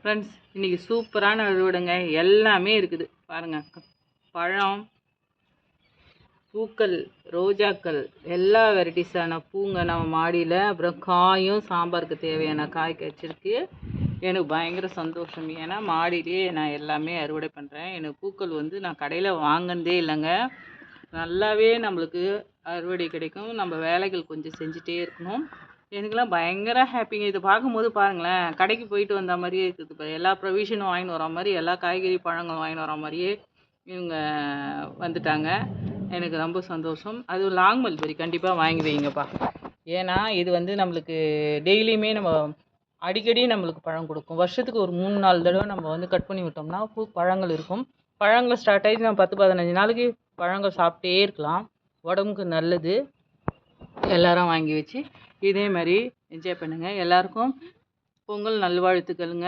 Friends, இன்றைக்கி சூப்பரான அறுவடைங்க. எல்லாமே இருக்குது பாருங்கள். பழம், பூக்கள், ரோஜாக்கள், எல்லா வெரைட்டிஸான பூங்க நம்ம மாடியில். அப்புறம் காயும் சாம்பாருக்கு தேவையான காய் கிடச்சிருக்கு. எனக்கு பயங்கர சந்தோஷம். ஏன்னா மாடியிலே நான் எல்லாமே அறுவடை பண்ணுறேன். எனக்கு பூக்கள் நான் கடையில் வாங்கினதே இல்லைங்க. நல்லாவே நம்மளுக்கு அறுவடை கிடைக்கும். நம்ம வேலைகள் கொஞ்சம் செஞ்சுட்டே இருக்கணும். எனக்குலாம் பயங்கர ஹாப்பிங்க. இதை பார்க்கும்போது பாருங்களேன், கடைக்கு போயிட்டு வந்த மாதிரியே இருக்குது. எல்லா ப்ரொவிஷனும் வாங்கின்னு வர மாதிரி, எல்லா காய்கறி பழங்களும் வாங்கின்னு வர மாதிரியே இவங்க வந்துட்டாங்க. எனக்கு ரொம்ப சந்தோஷம். அதுவும் லாங் மல்பெரி கண்டிப்பாக வாங்கி வைங்கப்பா. ஏன்னா இது நம்மளுக்கு டெய்லியுமே நம்ம அடிக்கடி நம்மளுக்கு பழம் கொடுக்கும். வருஷத்துக்கு ஒரு 3-4 தடவை நம்ம கட் பண்ணி விட்டோம்னா பழங்கள் இருக்கும். பழங்கள் ஸ்டார்ட் ஆகிட்டு நம்ம 10-15 நாளைக்கு பழங்கள் சாப்பிட்டே இருக்கலாம். உடம்புக்கு நல்லது. எல்லாரும் வாங்கி வச்சு இதே மாதிரி என்ஜாய் பண்ணுங்கள். எல்லாருக்கும் பொங்கல் நல்வாழ்த்துக்களுங்க.